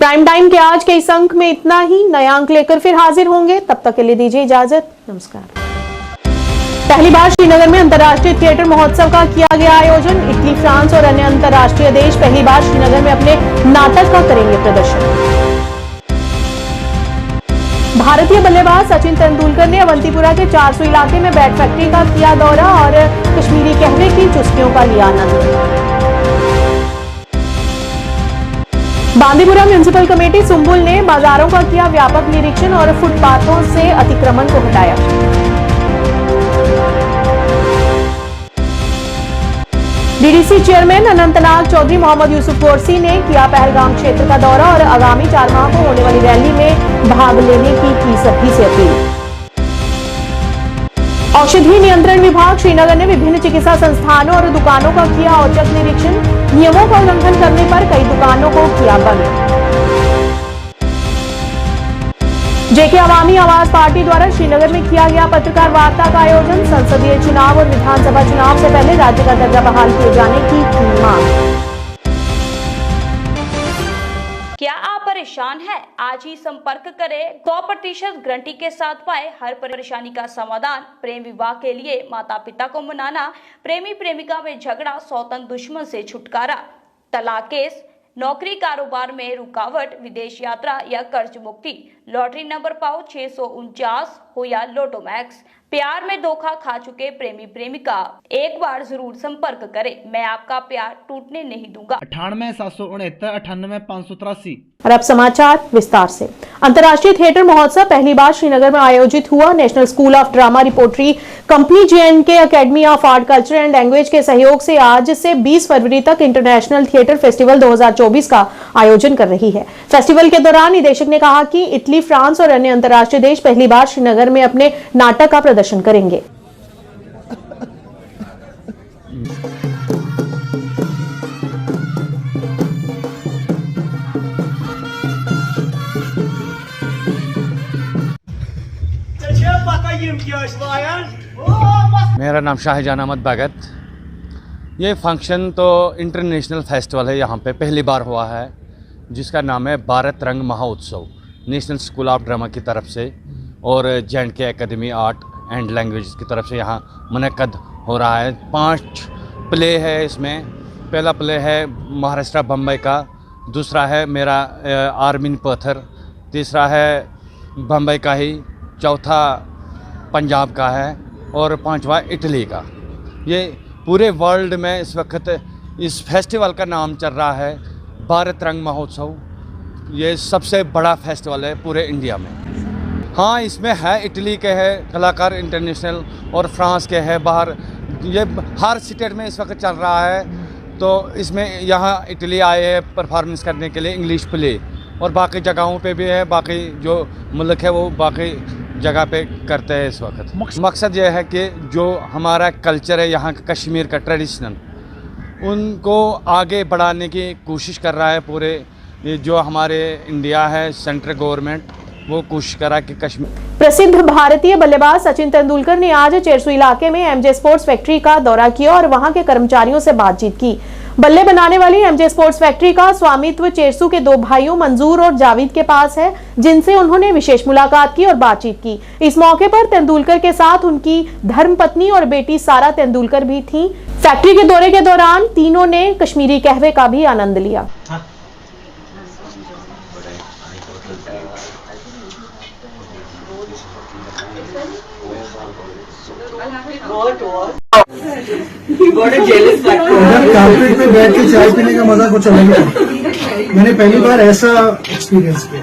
Prime time के आज के इस अंक में इतना ही। नया अंक लेकर फिर हाजिर होंगे, तब तक के लिए दीजिए इजाजत। नमस्कार। पहली बार श्रीनगर में अंतर्राष्ट्रीय थिएटर महोत्सव का किया गया आयोजन। इटली, फ्रांस और अन्य अंतर्राष्ट्रीय देश पहली बार श्रीनगर में अपने नाटक का करेंगे प्रदर्शन। भारतीय बल्लेबाज सचिन तेंदुलकर ने अवंतीपुरा के 400 इलाके में बैट फैक्ट्री का किया दौरा और कश्मीरी कहवे की चुस्कियों का लिया आनंद। बांदीपुरा म्युनिसिपल कमेटी सुंबुल ने बाजारों का किया व्यापक निरीक्षण और फुटपाथों से अतिक्रमण को हटाया। डीडीसी चेयरमैन अनंतनाग चौधरी मोहम्मद यूसुफ गोरसी ने किया पहलगाम क्षेत्र का दौरा और आगामी 4 माह को होने वाली रैली में भाग लेने की सभी से अपील। औषधि नियंत्रण विभाग श्रीनगर ने विभिन्न चिकित्सा संस्थानों और दुकानों का किया औचक निरीक्षण। नियमों का उल्लंघन करने पर कई दुकानों को किया बंद। जेके अवामी आवाज पार्टी द्वारा श्रीनगर में किया गया पत्रकार वार्ता का आयोजन। संसदीय चुनाव और विधानसभा चुनाव से पहले राज्य का दर्जा बहाल किए जाने की मांग। क्या आप परेशान हैं? आज ही संपर्क करें। 100% गारंटी के साथ पाए हर परेशानी का समाधान। प्रेम विवाह के लिए माता पिता को मनाना, प्रेमी प्रेमिका में झगड़ा, सौतन दुश्मन से छुटकारा, तलाक केस, नौकरी कारोबार में रुकावट, विदेश यात्रा या कर्ज मुक्ति, लॉटरी नंबर पाओ 649 हो या लोटो मैक्स, प्यार में धोखा खा चुके प्रेमी प्रेमिका, एक बार जरूर संपर्क करें। मैं आपका प्यार टूटने नहीं दूंगा। 98,769 और अब समाचार विस्तार से। अंतर्राष्ट्रीय थिएटर महोत्सव पहली बार श्रीनगर में आयोजित हुआ। National school of drama repertory company JNK academy of art culture and language के सहयोग से आज से 20 फरवरी तक इंटरनेशनल थिएटर फेस्टिवल 2024 का आयोजन कर रही है। फेस्टिवल के दौरान निदेशक ने कहा कि इटली, फ्रांस और अन्य अंतर्राष्ट्रीय देश पहली बार श्रीनगर में अपने नाटक का प्रदर्शन करेंगे। मेरा नाम शाहजहान अहमद भगत। ये फंक्शन तो इंटरनेशनल फेस्टिवल है, यहाँ पे पहली बार हुआ है, जिसका नाम है भारत रंग महोत्सव। नेशनल स्कूल ऑफ ड्रामा की तरफ से और JNK academy art and language की तरफ से यहाँ मुनक्कद हो रहा है। 5 प्ले है इसमें। पहला प्ले है महाराष्ट्र बम्बई का, दूसरा है मेरा आर्मिन पत्थर, तीसरा है बम्बई का ही, चौथा पंजाब का है और 5वां इटली का। ये पूरे वर्ल्ड में इस वक्त इस फेस्टिवल का नाम चल रहा है भारत रंग महोत्सव। ये सबसे बड़ा फेस्टिवल है पूरे इंडिया में। हाँ, इसमें है इटली के है कलाकार इंटरनेशनल और फ्रांस के है बाहर। ये हर स्टेट में इस वक्त चल रहा है। तो इसमें यहाँ इटली आए हैं परफॉर्मेंस करने के लिए इंग्लिश प्ले, और बाकी जगहों पे भी है, बाकी जो मुल्क है वो बाकी जगह पे करते हैं इस वक्त। मकसद ये है कि जो हमारा कल्चर है यहाँ का, कश्मीर का ट्रेडिशनल, उनको आगे बढ़ाने की कोशिश कर रहा है पूरे ये जो हमारे इंडिया है, सेंट्रल गवर्नमेंट वो कोशिश कर रहा है कि कश्मीर। प्रसिद्ध भारतीय बल्लेबाज सचिन तेंदुलकर ने आज चेरसू इलाके में MJ स्पोर्ट्स फैक्ट्री का दौरा किया और वहां के कर्मचारियों से बातचीत की। बल्ले बनाने वाली MJ स्पोर्ट्स फैक्ट्री का स्वामित्व चेरसू के 2 भाइयों मंजूर और जावेद के पास है, जिनसे उन्होंने विशेष मुलाकात की और बातचीत की। इस मौके पर तेंदुलकर के साथ उनकी धर्मपत्नी और बेटी सारा तेंदुलकर भी थीं। फैक्ट्री के दौरे के दौरान तीनों ने कश्मीरी कहवे का भी आनंद लिया। कारपेट पे बैठ के चाय पीने का मजा कुछ अलग है। मैंने पहली बार ऐसा एक्सपीरियंस किया।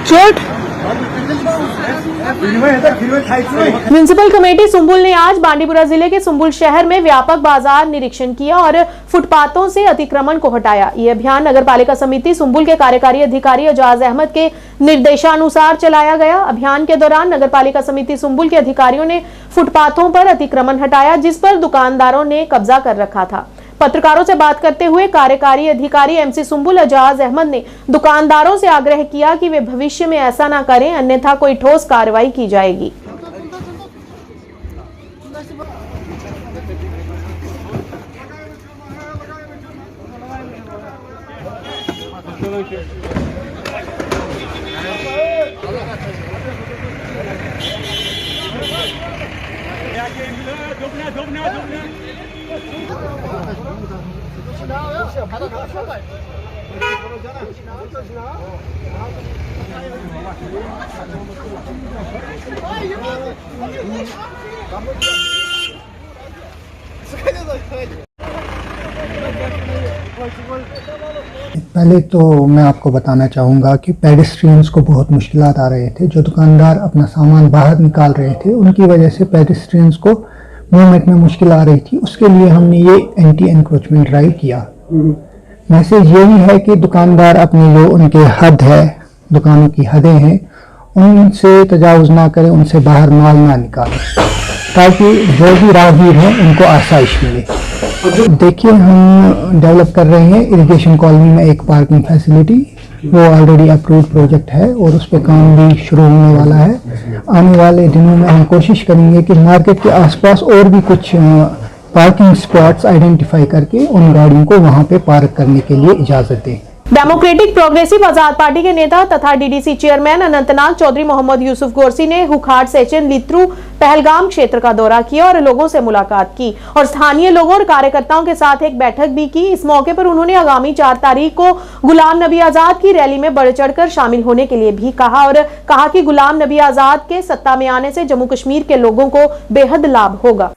चोट म्युनिसिपल कमेटी सुंबुल ने आज बांदीपुरा जिले के सुंबुल शहर में व्यापक बाजार निरीक्षण किया और फुटपाथों से अतिक्रमण को हटाया। ये अभियान नगर पालिका समिति सुंबुल के कार्यकारी अधिकारी एजाज अहमद के निर्देशानुसार चलाया गया। अभियान के दौरान नगर पालिका समिति सुंबुल के अधिकारियों ने फुटपाथों पर अतिक्रमण हटाया, जिस पर दुकानदारों ने कब्जा कर रखा था। पत्रकारों से बात करते हुए कार्यकारी अधिकारी MC सुंबुल एजाज अहमद ने दुकानदारों से आग्रह किया कि वे भविष्य में ऐसा ना करें, अन्यथा कोई ठोस कार्रवाई की जाएगी। पहले तो मैं आपको बताना चाहूँगा कि पेडेस्ट्रियंस को बहुत मुश्किलात आ रहे थे। जो दुकानदार अपना सामान बाहर निकाल रहे थे, उनकी वजह से पेडेस्ट्रियंस को मूवमेंट में मुश्किल आ रही थी। उसके लिए हमने ये एंटी एनक्रोचमेंट ड्राइव किया। मैसेज यही है कि दुकानदार अपनी जो उनके हद है, दुकानों की हदें हैं, उनसे तजावुज़ ना करें, उनसे बाहर माल ना निकालें, ताकि जो भी राहगीर हैं उनको आसाइश मिले। देखिए, हम डेवलप कर रहे हैं इरिगेशन कॉलोनी में एक पार्किंग फैसिलिटी, वो ऑलरेडी अप्रूव्ड प्रोजेक्ट है और उस पर काम भी शुरू होने वाला है। आने वाले दिनों में हम कोशिश करेंगे कि मार्केट के आसपास और भी कुछ पार्किंग स्पॉट्स आइडेंटिफाई करके उन गाड़ियों को वहां पे पार्क करने के लिए इजाजत दें। डेमोक्रेटिक प्रोग्रेसिव आजाद पार्टी के नेता तथा DDC चेयरमैन अनंतनाग चौधरी मोहम्मद यूसुफ गोरसी ने हुखाड़ सेचन लित्रु पहलगाम क्षेत्र का दौरा किया और लोगों से मुलाकात की और स्थानीय लोगों और कार्यकर्ताओं के साथ एक बैठक भी की। इस मौके पर उन्होंने आगामी 4 तारीख को गुलाम नबी आजाद की रैली में बढ़ चढ़कर शामिल होने के लिए भी कहा और कहा कि गुलाम नबी आजाद के सत्ता में आने से जम्मू कश्मीर के लोगों को बेहद लाभ होगा।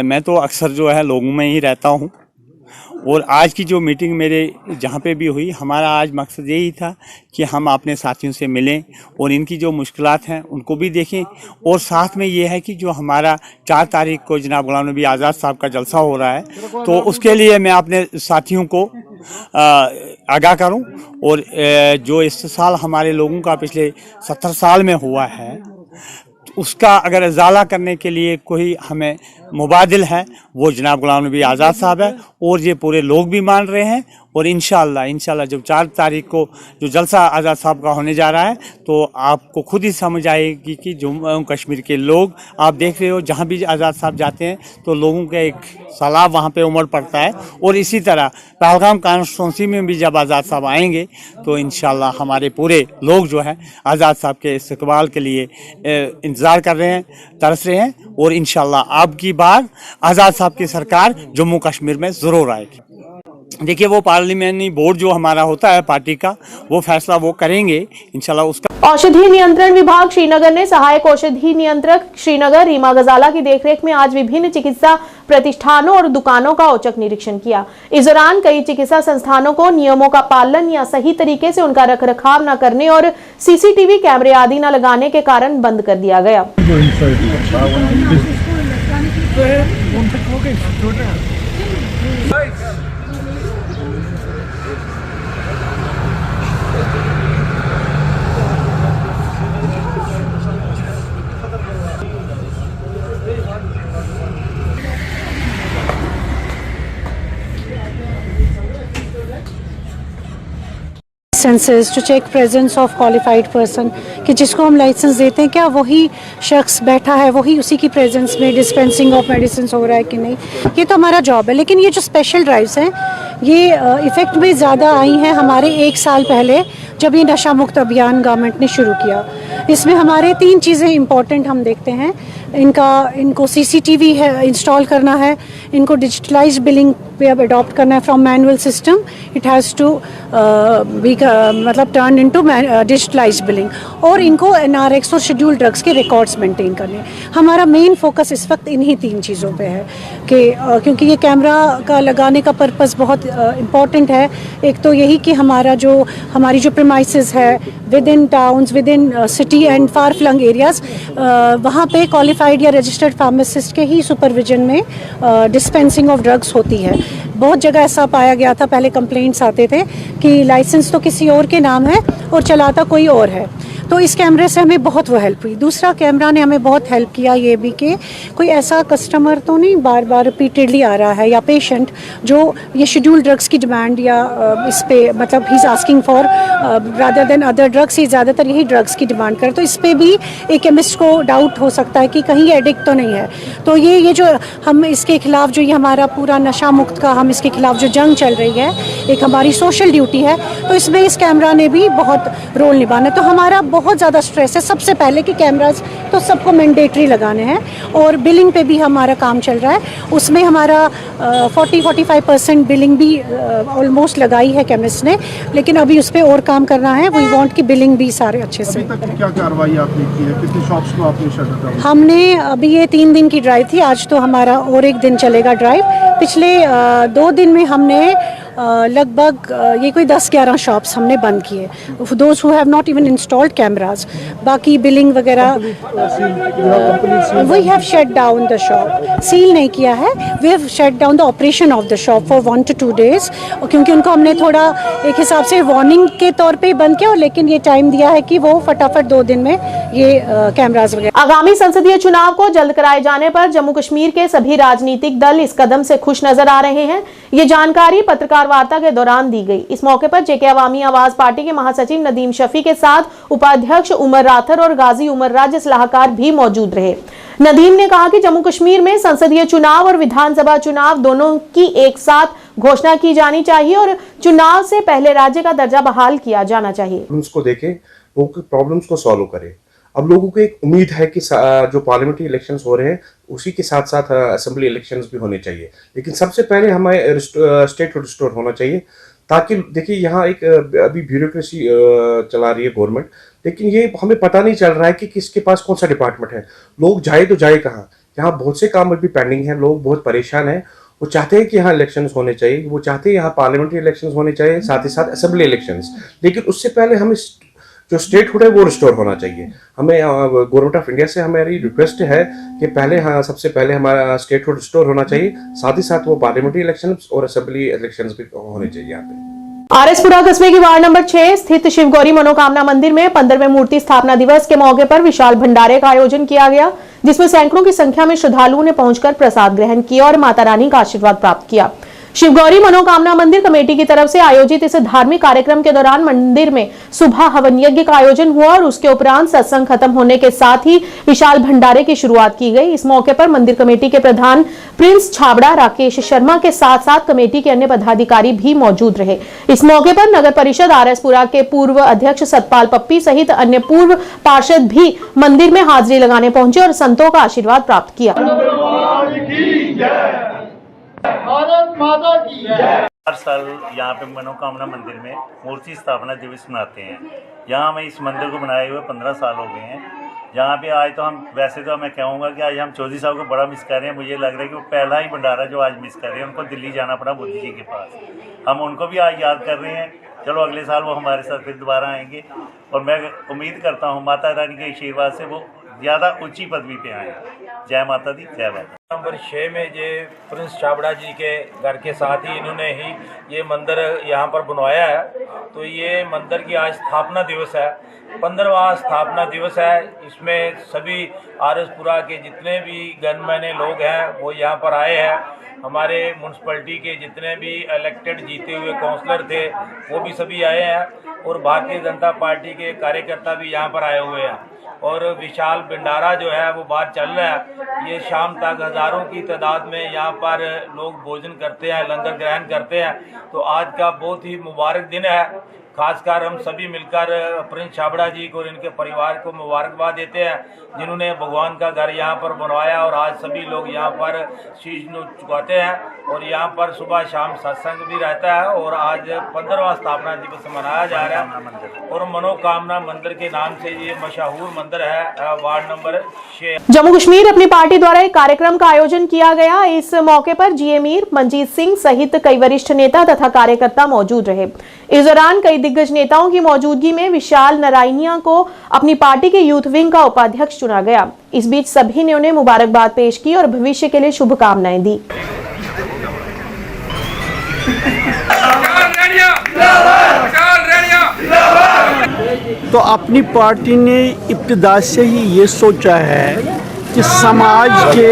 मैं तो अक्सर जो है लोगों में ही रहता हूँ और आज की जो मीटिंग मेरे जहाँ पे भी हुई, हमारा आज मकसद यही था कि हम अपने साथियों से मिलें और इनकी जो मुश्किलात हैं उनको भी देखें और साथ में ये है कि जो हमारा 4 तारीख को जनाब गुलाम नबी आज़ाद साहब का जलसा हो रहा है, तो उसके लिए मैं अपने साथियों को आगाह करूं और जो इस साल हमारे लोगों का पिछले 70 साल में हुआ है, उसका अगर इजाला करने के लिए कोई हमें मुबादिल है, वो जनाब गुलाम नबी आज़ाद साहब है और ये पूरे लोग भी मान रहे हैं। और इंशाल्लाह जब 4 तारीख को जो जलसा आज़ाद साहब का होने जा रहा है, तो आपको खुद ही समझ आएगी कि जम्मू कश्मीर के लोग, आप देख रहे हो जहाँ भी आज़ाद साहब जाते हैं तो लोगों का एक सैलाब वहाँ पे उमड़ पड़ता है। और इसी तरह पहलगाम कॉन्स्टिट्यूंसी में भी जब आज़ाद साहब आएंगे तो इंशाल्लाह हमारे पूरे लोग जो है आज़ाद साहब के इस्तकबाल के लिए इंतज़ार कर रहे हैं, तरस रहे हैं और इंशाल्लाह अब की बार आज़ाद साहब की सरकार जम्मू कश्मीर में ज़रूर आएगी। देखिए, वो पार्लियामेंट्री बोर्ड जो हमारा होता है पार्टी का, वो फैसला वो करेंगे इंशाल्लाह। उसका औषधि नियंत्रण विभाग श्रीनगर ने सहायक औषधि नियंत्रक श्रीनगर रीमा गजाला की देखरेख में आज विभिन्न चिकित्सा प्रतिष्ठानों और दुकानों का औचक निरीक्षण किया। इस दौरान कई चिकित्सा संस्थानों को नियमों का पालन या सही तरीके से उनका रखरखाव न करने और CCTV कैमरे आदि न लगाने के कारण बंद कर दिया गया। Licences to check presence of qualified person, कि जिसको हम लाइसेंस देते हैं क्या वही शख्स बैठा है, वही उसी की प्रेजेंस में डिस्पेंसिंग ऑफ मेडिसिन हो रहा है कि नहीं, ये तो हमारा जॉब है। लेकिन ये जो स्पेशल ड्राइव्स हैं ये इफ़ेक्ट में ज़्यादा आई हैं हमारे 1 साल पहले जब ये नशा मुक्त अभियान गवर्नमेंट ने शुरू किया। इसमें हमारे 3 चीज़ें इंपॉर्टेंट हम देखते हैं। इनको CCTV है इंस्टॉल करना है, इनको डिजिटलाइज्ड बिलिंग पे अब अडॉप्ट करना है from manual system, it has to be मतलब टर्न इनटू डिजिटलाइज्ड बिलिंग, और इनको NRX और शेड्यूल ड्रग्स के रिकॉर्ड्स मेंटेन करने। हमारा मेन फोकस इस वक्त इन्हीं 3 चीज़ों पे है कि क्योंकि ये कैमरा का लगाने का पर्पस बहुत इम्पॉर्टेंट है। एक तो यही कि हमारी जो प्रीमाइसेस है within towns, within city and far flung areas, वहाँ पे क्वालिफाइड या रजिस्टर्ड फार्मासिस्ट के ही सुपरविजन में डिस्पेंसिंग ऑफ ड्रग्स होती है। बहुत जगह ऐसा पाया गया था, पहले कंप्लेंट्स आते थे कि लाइसेंस तो किसी और के नाम है और चलाता कोई और है। तो इस कैमरे से हमें बहुत वो हेल्प हुई। दूसरा, कैमरा ने हमें बहुत हेल्प किया ये भी कि कोई ऐसा कस्टमर तो नहीं बार बार रिपीटेडली आ रहा है या पेशेंट जो ये शेड्यूल ड्रग्स की डिमांड या इस पे मतलब he is asking for rather than other drugs, he ज़्यादातर यही ड्रग्स की डिमांड करे। तो इस पे भी एक केमिस्ट को डाउट हो सकता है कि कहीं एडिक्ट तो नहीं है। तो ये जो हम इसके खिलाफ जो ये हमारा पूरा नशा मुक्त का हम इसके खिलाफ जो जंग चल रही है, एक हमारी सोशल ड्यूटी है, तो इसमें इस कैमरा ने भी बहुत रोल निभाना। तो हमारा बहुत ज़्यादा स्ट्रेस है सबसे पहले कि कैमराज तो सबको मैंडेटरी लगाने हैं, और बिलिंग पे भी हमारा काम चल रहा है। उसमें हमारा 40-45% बिलिंग भी ऑलमोस्ट लगाई है केमिस्ट ने, लेकिन अभी उस पर और काम करना है। वी वांट कि बिलिंग भी सारे अच्छे से। अभी तक क्या कार्रवाई आपने की है? कितनी शॉप्स को आपने शटर डाउन? हमने अभी ये 3 दिन की ड्राइव थी, आज तो हमारा और 1 दिन चलेगा ड्राइव। पिछले 2 दिन में हमने लगभग ये कोई 10-11 शॉप्स हमने बंद किए, those who have not even installed cameras. बाकी बिलिंग वगैरह we have shut down the shop, seal नहीं किया है, we have shut down the operation of the shop for 1 to 2 days, क्योंकि उनको हमने थोड़ा एक हिसाब से वार्निंग के तौर पे ही बंद किया, लेकिन ये टाइम दिया है कि वो फटाफट 2 दिन में ये कैमराज वगैरह। आगामी संसदीय चुनाव को जल्द कराए जाने पर जम्मू कश्मीर के सभी राजनीतिक दल इस कदम से खुश नजर आ रहे हैं। ये जानकारी पत्रकार वार्ता के दौरान दी गई। इस मौके पर जेके अवामी आवाज पार्टी के महासचिव नदीम शफी के साथ उपाध्यक्ष उमर राथर और गाजी उमर राज्य सलाहकार भी मौजूद रहे। नदीम ने कहा कि जम्मू कश्मीर में संसदीय चुनाव और विधानसभा चुनाव दोनों की एक साथ घोषणा की जानी चाहिए और चुनाव से पहले राज्य का दर्जा बहाल किया जाना चाहिए। उसको देखें, वो प्रॉब्लम्स को सॉल्व करें। अब लोगों को एक उम्मीद है कि जो पार्लियामेंट्री इलेक्शंस हो रहे हैं उसी के साथ साथ असेंबली इलेक्शंस भी होने चाहिए, लेकिन सबसे पहले हमें स्टेट रिस्टोर होना चाहिए, ताकि देखिए यहाँ एक अभी ब्यूरोक्रेसी चला रही है गवर्नमेंट, लेकिन ये हमें पता नहीं चल रहा है कि किसके पास कौन सा डिपार्टमेंट है, लोग जाए तो जाए कहाँ। यहाँ बहुत से काम अभी पेंडिंग है, लोग बहुत परेशान हैं। वो चाहते हैं कि यहाँ इलेक्शंस होने चाहिए, वो चाहते हैं यहाँ पार्लियामेंट्री इलेक्शंस होने चाहिए, साथ ही साथ असेंबली इलेक्शंस, लेकिन उससे पहले हमें जो स्टेटहुड है वो रिस्टोर होना चाहिए। हमें गवर्नमेंट ऑफ इंडिया से हमारी रिक्वेस्ट है कि पहले सबसे पहले हमारा स्टेटहुड रिस्टोर होना चाहिए, साथ ही साथ वो पार्लियामेंट्री इलेक्शंस और असेंबली इलेक्शंस भी होने चाहिए। यहाँ पे आरएसपुरा कस्बे की वार्ड नंबर 6 स्थित शिवगौरी मनोकामना मंदिर में 15वें मूर्ति स्थापना दिवस के मौके पर विशाल भंडारे का आयोजन किया गया, जिसमें सैकड़ों की संख्या में श्रद्धालुओं ने पहुंचकर प्रसाद ग्रहण किया और माता रानी का आशीर्वाद प्राप्त किया। शिवगौरी मनोकामना मंदिर कमेटी की तरफ से आयोजित इस धार्मिक कार्यक्रम के दौरान मंदिर में सुबह हवन यज्ञ का आयोजन हुआ और उसके उपरांत सत्संग खत्म होने के साथ ही विशाल भंडारे की शुरुआत की गई। इस मौके पर मंदिर कमेटी के प्रधान प्रिंस छाबड़ा राकेश शर्मा के साथ साथ कमेटी के अन्य पदाधिकारी भी मौजूद रहे। इस मौके पर नगर परिषद आरएसपुरा के पूर्व अध्यक्ष सतपाल पप्पी सहित अन्य पूर्व पार्षद भी मंदिर में हाजिरी लगाने पहुंचे और संतों का आशीर्वाद प्राप्त किया। भारत माता की जय। हर साल यहाँ पे मनोकामना मंदिर में मूर्ति स्थापना दिवस मनाते हैं। यहाँ हमें इस मंदिर को बनाए हुए 15 साल हो गए हैं। यहाँ पे आज तो हम वैसे तो मैं कहूँगा कि आज हम चौधरी साहब को बड़ा मिस कर रहे हैं। मुझे लग रहा है कि वो पहला ही भंडारा जो आज मिस कर रहे हैं, उनको दिल्ली जाना पड़ा मोदी जी के पास। हम उनको भी आज याद कर रहे हैं। चलो अगले साल वो हमारे साथ फिर दोबारा आएंगे और मैं उम्मीद करता हूँ माता रानी के आशीर्वाद से वो ज़्यादा ऊंची पदवी पे आए। जय माता दी, जय माता। नंबर 6 में ये प्रिंस छाबड़ा जी के घर के साथ ही इन्होंने ही ये मंदिर यहाँ पर बनवाया है। तो ये मंदिर की आज स्थापना दिवस है, 15वां स्थापना दिवस है। इसमें सभी आरएसपुरा के जितने भी गणमान्य लोग हैं वो यहाँ पर आए हैं। हमारे म्यूनसिपलिटी के जितने भी इलेक्टेड जीते हुए काउंसलर थे वो भी सभी आए हैं और भारतीय जनता पार्टी के कार्यकर्ता भी यहाँ पर आए हुए हैं। और विशाल भंडारा जो है वो बाहर चल रहा है। ये शाम तक हज़ारों की तादाद में यहाँ पर लोग भोजन करते हैं, लंगर ग्रहण करते हैं। तो आज का बहुत ही मुबारक दिन है खासकर हम सभी मिलकर प्रिंस छाबड़ा जी को और इनके परिवार को मुबारकबाद देते हैं, जिन्होंने भगवान का घर यहाँ पर बनवाया और आज सभी लोग यहाँ पर शीश झुकाते हैं और यहाँ पर सुबह शाम सत्संग भी रहता है। और आज 15वां स्थापना दिवस मनाया जा रहा है और मनोकामना मंदिर के नाम से ये मशहूर मंदिर है वार्ड नंबर 6। जम्मू कश्मीर अपनी पार्टी द्वारा एक कार्यक्रम का आयोजन किया गया। इस मौके पर जीए मीर, मनजीत सिंह सहित कई वरिष्ठ नेता तथा कार्यकर्ता मौजूद रहे। इस दौरान कई दिग्गज नेताओं की मौजूदगी में विशाल नारायणिया को अपनी पार्टी के यूथ विंग का उपाध्यक्ष चुना गया। इस बीच सभी ने उन्हें मुबारकबाद पेश की और भविष्य के लिए शुभकामनाएं दी। तो अपनी पार्टी ने इब्तिदा से ही ये सोचा है कि समाज के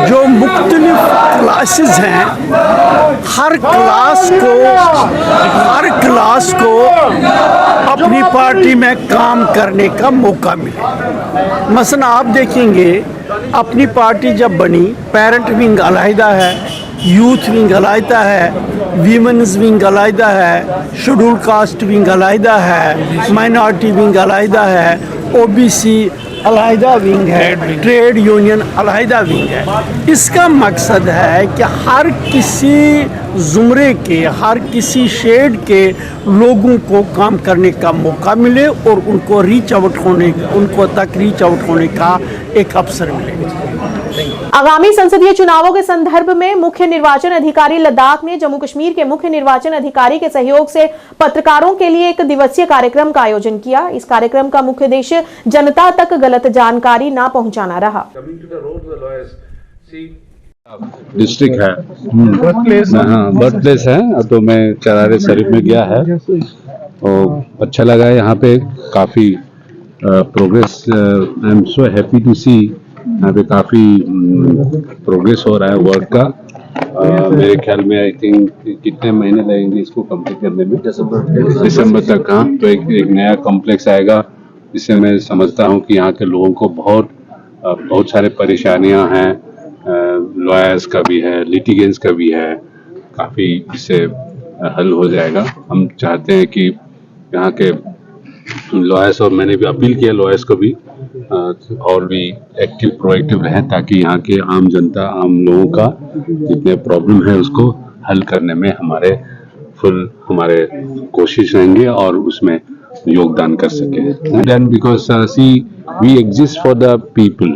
जो मुख्तलिफ क्लासेस हैं, हर क्लास को अपनी पार्टी में काम करने का मौका मिले। मसलन आप देखेंगे अपनी पार्टी जब बनी, पेरेंट विंग अलहदा है, यूथ विंग अलहदा है, वीमेंस विंग अलहदा है, शेड्यूल कास्ट विंग अलहदा है, माइनॉरिटी विंग अलहदा है, ओबीसी अलहदा विंग है, ट्रेड यूनियन अलहदा विंग है। इसका मकसद है कि हर किसी ज़ुमरे के, हर किसी शेड के लोगों को काम करने का मौका मिले और उनको उनको तक रीच आउट होने का एक अवसर मिले। आगामी संसदीय चुनावों के संदर्भ में मुख्य निर्वाचन अधिकारी लद्दाख ने जम्मू कश्मीर के मुख्य निर्वाचन अधिकारी के सहयोग से पत्रकारों के लिए एक दिवसीय कार्यक्रम का आयोजन किया। इस कार्यक्रम का मुख्य उद्देश्य जनता तक गलत जानकारी न पहुंचाना रहा। डिस्ट्रिक्ट है, बर्थ प्लेस है, तो मैं चरारे शरीफ में गया है और अच्छा लगा। यहाँ पे काफ़ी progress, I am so happy to see, यहाँ पे काफ़ी प्रोग्रेस हो रहा है वर्क का। मेरे ख्याल में आई थिंक कितने महीने लगेंगे इसको कंप्लीट करने में, दिसंबर तक। हाँ, तो एक नया कॉम्प्लेक्स आएगा, जिससे मैं समझता हूँ कि यहाँ के लोगों को बहुत सारे परेशानियाँ हैं, लॉयर्स का भी है, लिटिगेंट्स का भी है, काफ़ी इससे हल हो जाएगा। हम चाहते हैं कि यहाँ के लॉयर्स, और मैंने भी अपील किया लॉयर्स को भी और भी एक्टिव प्रोएक्टिव रहें, ताकि यहाँ के आम जनता, आम लोगों का जितने प्रॉब्लम है उसको हल करने में हमारे कोशिश रहेंगे और उसमें योगदान कर सके। Then because see we exist for the people,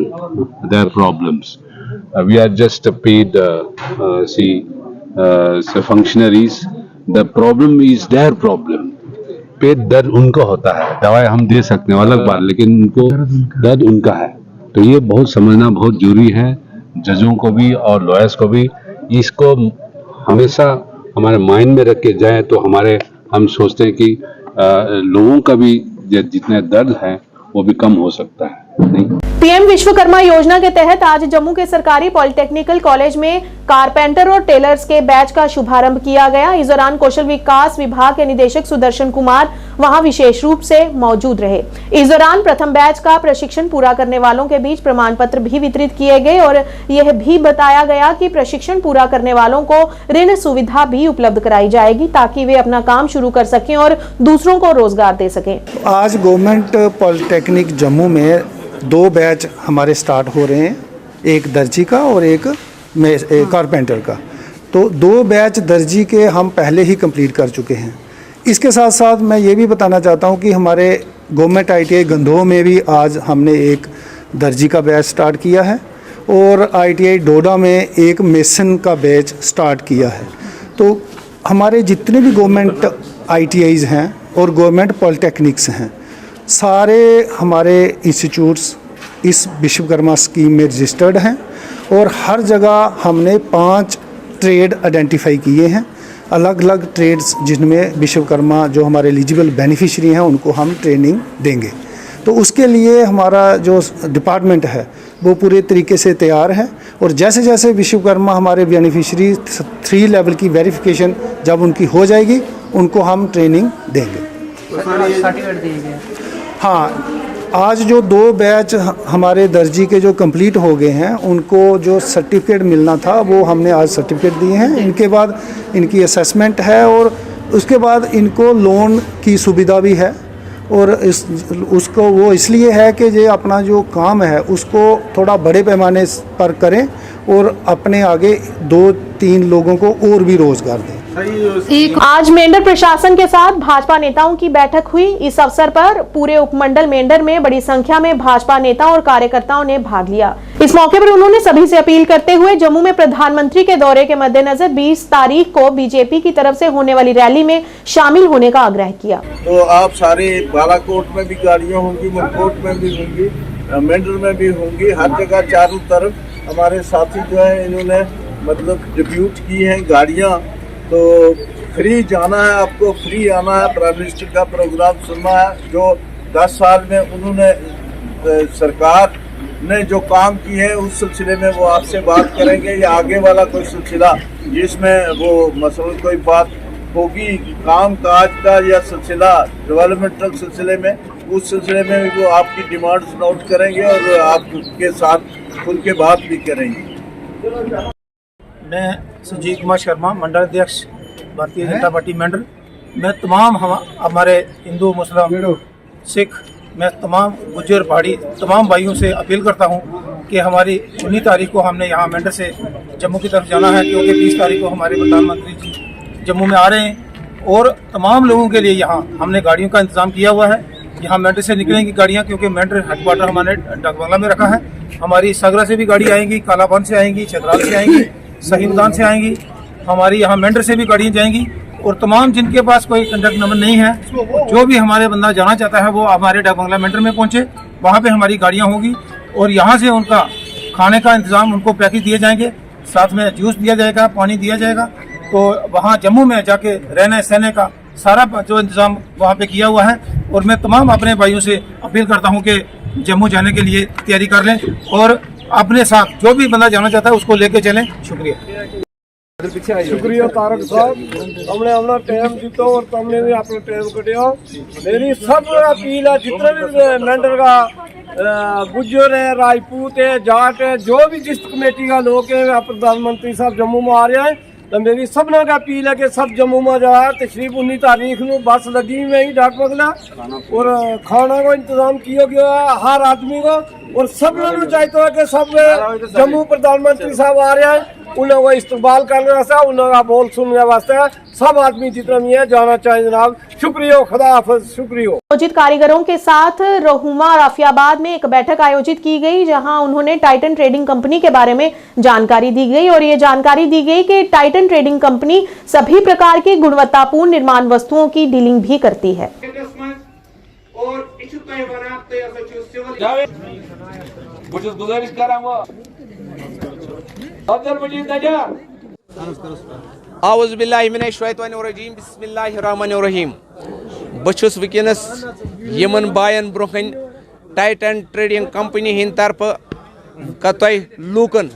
their problems, we are just paid functionaries, the problem is their problem. पेट दर्द उनको होता है, दवाई हम दे सकते हैं अलग बात, लेकिन उनको दर्द उनका है। तो ये बहुत समझना बहुत जरूरी है, जजों को भी और लॉयर्स को भी। इसको हमेशा हमारे माइंड में रख के जाए तो हम सोचते हैं कि लोगों का भी जितने दर्द है वो भी कम हो सकता है। नहीं, पीएम विश्वकर्मा योजना के तहत आज जम्मू के सरकारी पॉलिटेक्निकल कॉलेज में कारपेंटर और टेलर्स के बैच का शुभारंभ किया गया। इस दौरान कौशल विकास विभाग के निदेशक सुदर्शन कुमार वहां विशेष रूप से मौजूद रहे। इस दौरान प्रथम बैच का प्रशिक्षण पूरा करने वालों के बीच प्रमाण पत्र भी वितरित किए गए और यह भी बताया गया कि प्रशिक्षण पूरा करने वालों को ऋण सुविधा भी उपलब्ध कराई जाएगी, ताकि वे अपना काम शुरू कर सकें और दूसरों को रोजगार दे सकें। आज गवर्नमेंट पॉलिटेक्निक जम्मू में 2 बैच हमारे स्टार्ट हो रहे हैं, एक दर्जी का और एक कारपेंटर का। तो 2 बैच दर्जी के हम पहले ही कंप्लीट कर चुके हैं। इसके साथ साथ मैं ये भी बताना चाहता हूँ कि हमारे गवर्नमेंट ITI गंधोह में भी आज हमने एक दर्जी का बैच स्टार्ट किया है और ITI डोडा में एक मेसन का बैच स्टार्ट किया है। तो हमारे जितने भी गवर्नमेंट ITIs हैं और गवर्नमेंट पॉलिटेक्निक्स हैं, सारे हमारे इंस्टीट्यूट्स इस विश्वकर्मा स्कीम में रजिस्टर्ड हैं और हर जगह हमने 5 ट्रेड आइडेंटिफाई किए हैं, अलग अलग ट्रेड्स, जिनमें विश्वकर्मा जो हमारे एलिजिबल बेनिफिशरी हैं उनको हम ट्रेनिंग देंगे। तो उसके लिए हमारा जो डिपार्टमेंट है वो पूरे तरीके से तैयार है और जैसे जैसे विश्वकर्मा हमारे बेनिफिशरी 3 लेवल की वेरिफिकेशन जब उनकी हो जाएगी, उनको हम ट्रेनिंग देंगे। सर्टिफिकेट दिए गए? हाँ, आज जो 2 बैच हमारे दर्जी के जो कंप्लीट हो गए हैं, उनको जो सर्टिफिकेट मिलना था वो हमने आज सर्टिफिकेट दिए हैं। इनके बाद इनकी असेसमेंट है और उसके बाद इनको लोन की सुविधा भी है और उसको वो इसलिए है कि ये अपना जो काम है उसको थोड़ा बड़े पैमाने पर करें और अपने आगे 2-3 लोगों को और भी रोजगार दें। आज मेंढर प्रशासन के साथ भाजपा नेताओं की बैठक हुई। इस अवसर पर पूरे उपमंडल मेंढर में बड़ी संख्या में भाजपा नेताओं और कार्यकर्ताओं ने भाग लिया। इस मौके पर उन्होंने सभी से अपील करते हुए जम्मू में प्रधानमंत्री के दौरे के मद्देनजर 20 तारीख को बीजेपी की तरफ से होने वाली रैली में शामिल होने का आग्रह किया। तो आप सारे बालाकोट में भी गाड़ियाँ होंगी, मलकोट में भी होंगी, मेंढर में भी होंगी, हर जगह चारों तरफ हमारे साथी जो है इन्होंने मतलब डिब्यूट की है गाड़ियाँ। तो फ्री जाना है, आपको फ्री आना है, प्राइम मिनिस्टर का प्रोग्राम सुनना है। जो 10 साल में उन्होंने सरकार ने जो काम की है उस सिलसिले में वो आपसे बात करेंगे, या आगे वाला कोई सिलसिला जिसमें वो मसलन कोई बात होगी काम काज का या सिलसिला डेवलपमेंटल सिलसिले में, उस सिलसिले में वो आपकी डिमांड्स नोट करेंगे और आपके साथ खुल के बात भी करेंगे। मैं संजीव कुमार शर्मा, मंडल अध्यक्ष भारतीय जनता पार्टी मेंढर। मैं तमाम हमारे हिंदू मुस्लिम सिख, मैं तमाम गुज्जर पहाड़ी तमाम भाइयों से अपील करता हूं कि हमारी 19 तारीख को हमने यहाँ मेंढर से जम्मू की तरफ जाना है, क्योंकि 20 तारीख को हमारे प्रधानमंत्री जी जम्मू में आ रहे हैं और तमाम लोगों के लिए यहाँ हमने गाड़ियों का इंतजाम किया हुआ है। यहाँ मेंढर से निकलेंगी गाड़ियाँ, क्योंकि मेंढर हेडक्वार्टर हमारे डाक बंगला में रखा है। हमारी सगरा से भी गाड़ी आएंगी, कालाबन से आएंगी, छतराल से आएंगी, सही मैदान से आएंगी, हमारी यहाँ मेंढर से भी गाड़ियाँ जाएंगी। और तमाम जिनके पास कोई कंडक्ट नंबर नहीं है, जो भी हमारे बंदा जाना चाहता है वो हमारे डाक बंगला मेंढर में पहुँचे, वहाँ पे हमारी गाड़ियाँ होगी और यहाँ से उनका खाने का इंतजाम, उनको पैकेज दिए जाएंगे, साथ में जूस दिया जाएगा, पानी दिया जाएगा। तो वहाँ जम्मू में जाके रहने सहने का सारा जो इंतजाम वहाँ पे किया हुआ है। और मैं तमाम अपने भाइयों से अपील करता हूँ कि जम्मू जाने के लिए तैयारी कर लें और अपने साथ जो भी बंदा जाना चाहता है उसको लेके चलें। शुक्रिया। शुक्रिया तारक साहब, हमने अपना टाइम जीतो और तुमने भी अपना टाइम कटियो। मेरी सब अपील है, जितने भी मेंढर का गुज्जर है, राजपूत है, जाट है, जो भी जिस कमेटी का लोग है, प्रधानमंत्री साहब जम्मू में आ रहे हैं, तो मेरी सबने का अपील है कि सब जम्मू में जो है तशरीफ 19 तारीख को बस लगी में ही डाक बंगला और खाना को इंतजाम किया गया है हर आदमी को। और सब लोग चाहते हैं कि सब जम्मू प्रधानमंत्री साहब आ रहे हैं, उन्हें वो इस्तकबाल करने वास्ते, उन्हें बोल सुनने वास्ते सब आदमी जितना भी है जाना चाहिए। जनाब शुक्रिया, खुदा हाफिज। शुक्रिया। आयोजित कारीगरों के साथ रहुमा राफियाबाद में एक बैठक आयोजित की गई, जहां उन्होंने टाइटन ट्रेडिंग कंपनी के बारे में जानकारी दी गई और ये जानकारी दी गई कि टाइटन ट्रेडिंग कंपनी सभी प्रकार की गुणवत्तापूर्ण निर्माण वस्तुओं की डीलिंग भी करती है। आउज़ुबिल्लाहिमिनश्शैतानिर्रजीम बिस्मिल्लाहिर्रहमानिर्रहीम। बछुस वुनकस यमन बायन ब्रोहन टाइटन ट्रेडिंग कंपनी हिंद तरफ लूकन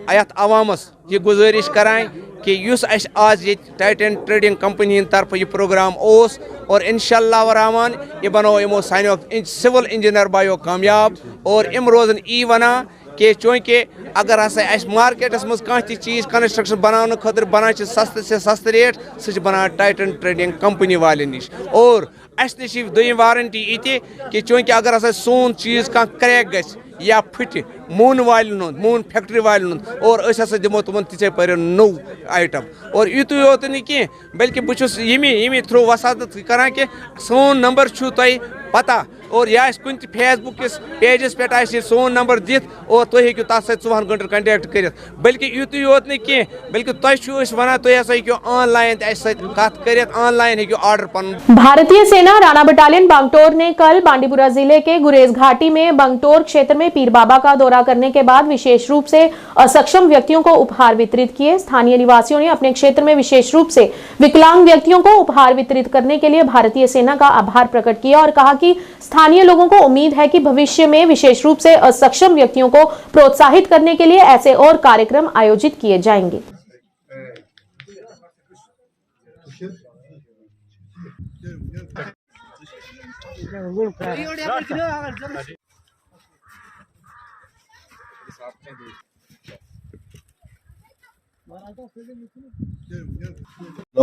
यथ अवामस यह गुजारिश करान कि युस आज ये टाइटन ट्रेडिंग कंपनी हिंद तरफ यह प्रोग्राम ओस और इंशाअल्लाह रहमान यह बनो यमो सानो सिविल इंजीनियर बायो कामयाब और इम रोजन ई वना कि चूँकि अगर हसा मार्केटस मज कह चीज़ कंस्ट्रक्शन बनाने खतर बनान सस्त से सस्त रेट सह बनान टाइटन ट्रेडिंग कंपनी वाले नश। और अस नश दोयम वारंटी ये कि चूँकि अगर हसा सोन चीज़ कह क्रैक गस या फट मून वालन मून फैक्ट्री वालन और अस दिमो तुम तिथे पर नौ आइटम। और युतु योत कह बल्कि बहुत यमी थ्रू वसादत करान कि सोन नंबर छू तुम पता और यह कुन फेसबुक किस पेजस पे सोन नंबर दित और तुम हेकु तथ सत 24 घंटे कंटेक्ट कर। बल्कि युतु योत कह बल्कि तुम वन तुम हसा हेकु ऑनलाइन कत कर, ऑनलाइन हेकु ऑर्डर पन। भारतीय सेना राणा बटालियन बांगटोर ने कल बांडीपुरा जिले के गुरेज घाटी में बांगटोर क्षेत्र में पीर बाबा का दौरा करने के बाद विशेष रूप से असक्षम व्यक्तियों को उपहार वितरित किए। स्थानीय निवासियों ने अपने क्षेत्र में विशेष रूप से विकलांग व्यक्तियों को उपहार वितरित करने के लिए भारतीय सेना का आभार प्रकट किया और कहा कि स्थानीय लोगों को उम्मीद है कि भविष्य में विशेष रूप से असक्षम व्यक्तियों को प्रोत्साहित करने के लिए ऐसे और कार्यक्रम आयोजित किए जाएंगे।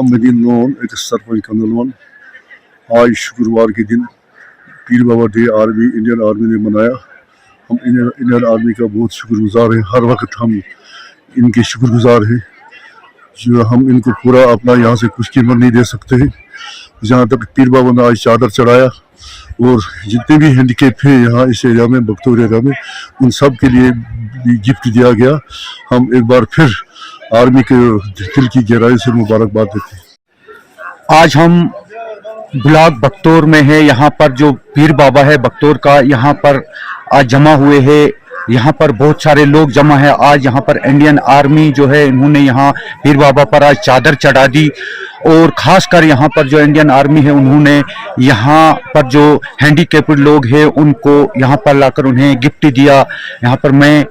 मदीन लोन एक सरपंच कमलोन आज शुक्रवार के दिन पीर बाबा डे आर्मी इंडियन आर्मी ने मनाया। हम इंडियन आर्मी का बहुत शुक्रगुजार हैं, हर वक्त हम इनके शुक्रगुजार हैं। जो हम इनको पूरा अपना यहाँ से कुछ कीमत नहीं दे सकते हैं। जहाँ तक पीर बाबा ने आज चादर चढ़ाया और जितने भी हैंडीकेप हैं यहाँ इस एरिया में बख्तौर एरिया में उन सब के लिए भी गिफ्ट दिया गया। हम एक बार फिर आर्मी के दिल की गहराई से मुबारकबाद देते हैं। आज हम ब्लॉक बख्तौर में है। यहाँ पर जो पीर बाबा है बख्तौर का, यहाँ पर आज जमा हुए हैं। यहाँ पर बहुत सारे लोग जमा है। आज यहाँ पर इंडियन आर्मी जो है इन्होंने यहाँ पीर बाबा पर आज चादर चढ़ा दी और खासकर यहाँ पर जो इंडियन आर्मी है उन्होंने यहाँ पर जो हैंडीकेप्ड लोग हैं उनको यहाँ पर लाकर उन्हें गिफ्ट दिया। यहाँ पर मैं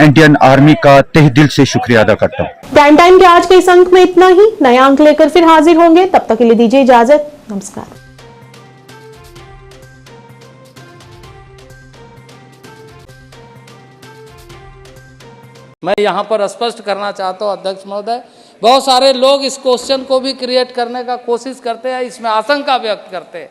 इंडियन आर्मी का तहे दिल से शुक्रिया अदा करता हूँ। प्राइम टाइम के आज के इस अंक में इतना ही। नए अंक लेकर फिर हाजिर होंगे, तब तक के लिए दीजिए इजाजत। नमस्कार। मैं यहाँ पर स्पष्ट करना चाहता हूँ अध्यक्ष महोदय, बहुत सारे लोग इस क्वेश्चन को भी क्रिएट करने का कोशिश करते हैं, इसमें आशंका व्यक्त करते हैं